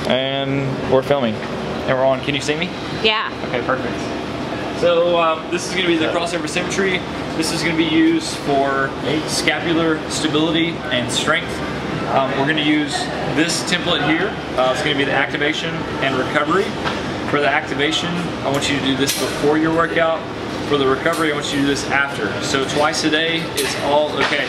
And we're filming. And we're on. Can you see me? Yeah. Okay, perfect. So this is going to be the crossover symmetry. This is going to be used for scapular stability and strength. We're going to use this template here. It's going to be the activation and recovery. For the activation, I want you to do this before your workout. For the recovery, I want you to do this after. So twice a day is all okay.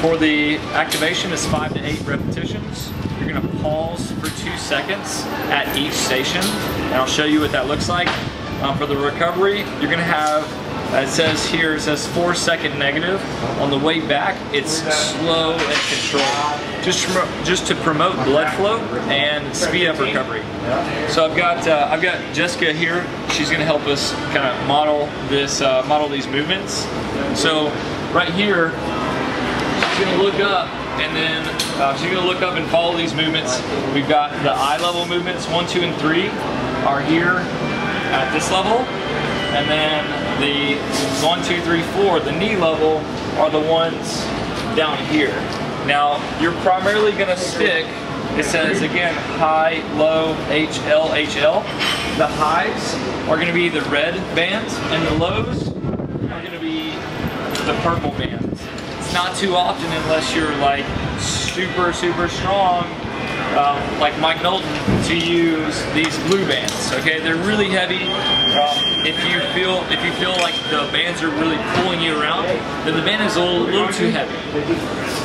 For the activation, it's 5 to 8 repetitions. You're going to pause for 2 seconds at each station, and I'll show you what that looks like. For the recovery, you're going to have, it says here, it says 4-second negative. On the way back, it's slow and controlled, just to promote blood flow and speed up recovery. So I've got Jessica here. She's going to help us kind of model this, model these movements. So right here, she's going to look up, and then she's going to look up and follow these movements. We've got the eye level movements, 1, 2, and 3 are here at this level, and then the 1, 2, 3, 4, the knee level, are the ones down here. Now you're primarily going to stick, it says again, high, low, HL, HL. The highs are going to be the red bands, and the lows are going to be the purple bands. It's not too often unless you're like super strong, like Mike Knowlton, to use these blue bands. Okay, they're really heavy. If you feel like the bands are really pulling you around, then the band is a little too heavy.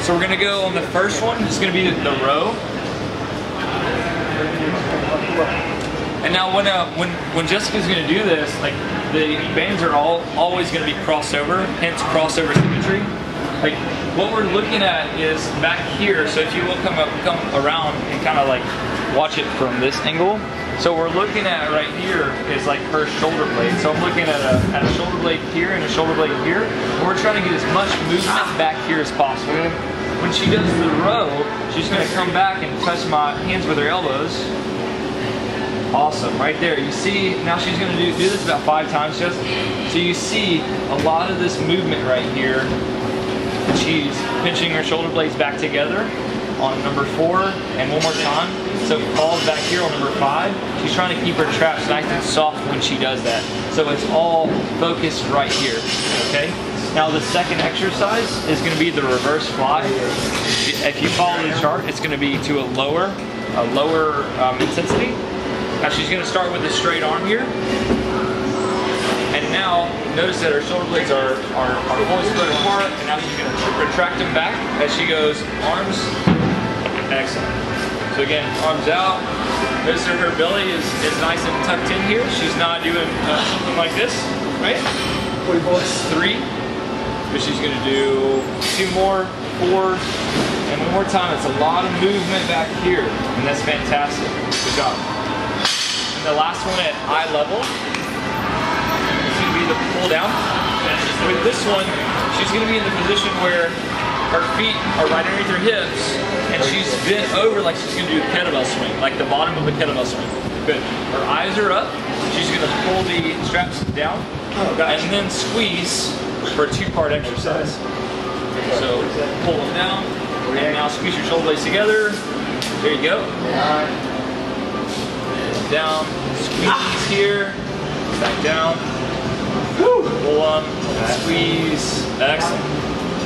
So we're gonna go on the first one. It's gonna be the row. And now when Jessica's gonna do this, like the bands are always gonna be crossed over, hence crossover symmetry. Like what we're looking at is back here. So if you will come around and kind of like watch it from this angle. So we're looking at right here is like her shoulder blade. So I'm looking at a shoulder blade here and a shoulder blade here. And we're trying to get as much movement back here as possible. When she does the row, she's going to come back and touch my hands with her elbows. Awesome, right there. You see, now she's going to do this about 5 times just. So you see a lot of this movement right here. She's pinching her shoulder blades back together on number 4, and one more time. So falls back here on number 5. She's trying to keep her traps nice and soft when she does that. So it's all focused right here, okay? Now the second exercise is gonna be the reverse fly. If you follow the chart, it's gonna be to a lower intensity. Now she's gonna start with a straight arm here. And now, notice that her shoulder blades are fully split apart, and now she's going to retract them back as she goes arms. Excellent. So again, arms out. Notice that her belly is nice and tucked in here. She's not doing something like this, right? 3. But she's going to do 2 more, 4, and one more time. It's a lot of movement back here, and that's fantastic. Good job. And the last one at eye level. The pull down. With this one, she's going to be in the position where her feet are right underneath her hips, and she's bent over like she's going to do a kettlebell swing, like the bottom of a kettlebell swing. Good. Her eyes are up. She's going to pull the straps down, and then squeeze for a 2-part exercise. So pull them down, and now squeeze your shoulder blades together. There you go. Down, squeeze here, back down. Pull them, squeeze, excellent.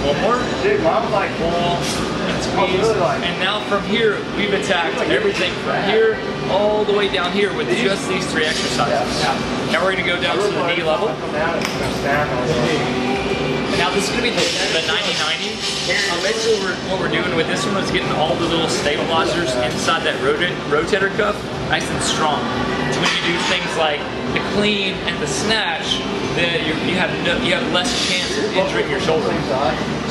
One more, pull, and squeeze. And now from here, we've attacked everything from here all the way down here with just these 3 exercises. Now we're going to go down to the knee level. And now this is going to be the 90-90. Basically what we're doing with this one is getting all the little stabilizers inside that rotator cuff nice and strong. So when you do things like the clean and the snatch, then you have less chance of injuring your shoulder.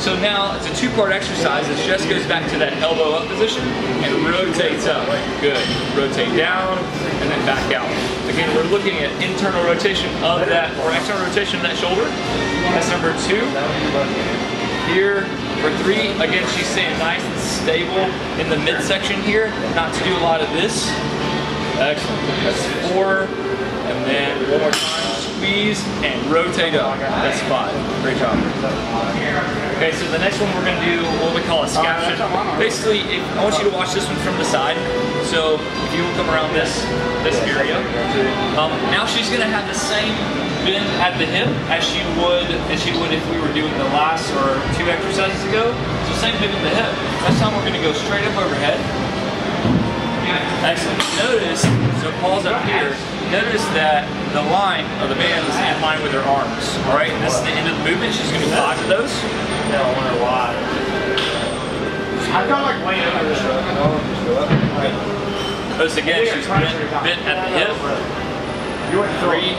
So now it's a 2-part exercise. It just goes back to that elbow up position and rotates up. Good. Rotate down and then back out. Again, we're looking at internal rotation of that, or external rotation of that shoulder. That's number 2. Here for 3, again, she's staying nice and stable in the midsection here, not to do a lot of this. Excellent. That's 4, and then one more time. squeeze, and rotate up. That's 5. Great job. Okay, so the next one we're gonna do what we call a scaption. Basically, I want you to watch this one from the side. So if you will come around this area, now she's gonna have the same bend at the hip as she would if we were doing the last or 2 exercises ago. So same bend at the hip. This time we're gonna go straight up overhead. Excellent. Notice, so Paul's up here. Notice that the line of the band is in line with her arms. All right, this is the end of the movement. She's gonna do 5 of those. Yeah, I wonder why. I've got like way over this. Notice again, she's bent at the hip. 3,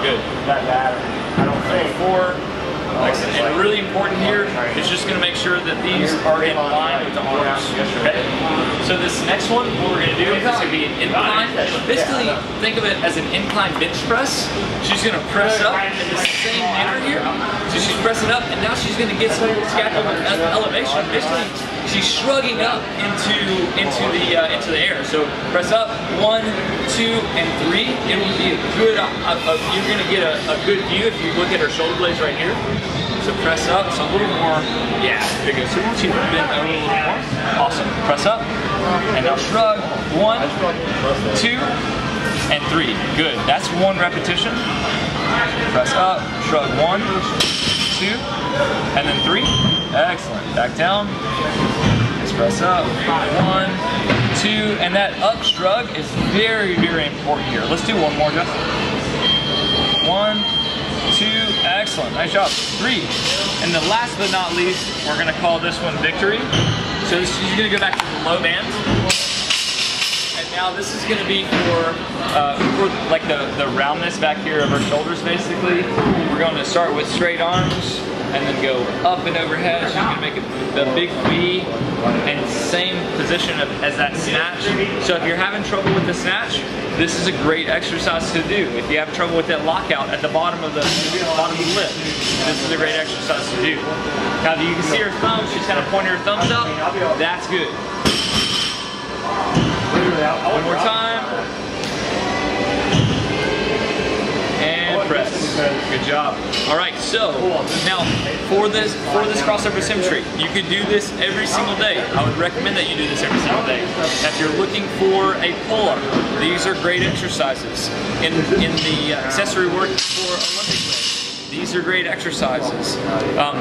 good. That matter. I don't think. 4, excellent. And really important here is just going to make sure that these are in line with the arms. Okay. So this next one, what we're going to do is going to be an incline. Basically, think of it as an incline bench press. She's going to press up in the same manner here. So she's pressing up, and now she's going to get some scapular elevation. Basically, she's shrugging up into the air. So press up, 1, 2, and 3. It will be a good. You're going to get a good view if you look at her shoulder blades right here. So press up, so a little more. Yeah, there you go. So we want you to bend over a little more. Awesome. Press up, and now shrug. 1, 2, and 3. Good. That's 1 repetition. Press up, shrug. 1, 2, and then 3. Excellent. Back down. Let's press up. 1, 2, and that up shrug is very, very important here. Let's do one more, Jeff. 1, 2, excellent. Nice job. 3. And the last but not least, we're going to call this one victory. So she's going to go back to the low band. And now this is going to be for like the roundness back here of her shoulders, basically. We're going to start with straight arms and then go up and overhead. She's going to make a big V and same position as that snatch. So if you're having trouble with the snatch, this is a great exercise to do. If you have trouble with that lockout at the bottom of the lip, this is a great exercise to do. Now you can see her thumb, she's kind of pointing her thumbs up. That's good. One more time. And press. Good job. All right, so now for this crossover symmetry, you could do this every single day. I would recommend that you do this every single day. Now, if you're looking for a pull-up, these are great exercises. In the accessory work for Olympic legs, these are great exercises.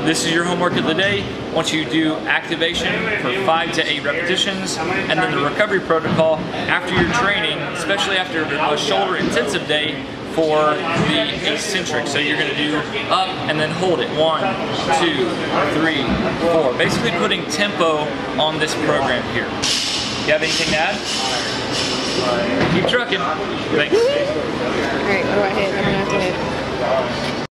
This is your homework of the day. Once you do activation for 5 to 8 repetitions, and then the recovery protocol after your training, especially after a shoulder intensive day, for the eccentric. So you're going to do up and then hold it. 1, 2, 3, 4. Basically putting tempo on this program here. You have anything to add? Keep trucking. Thanks.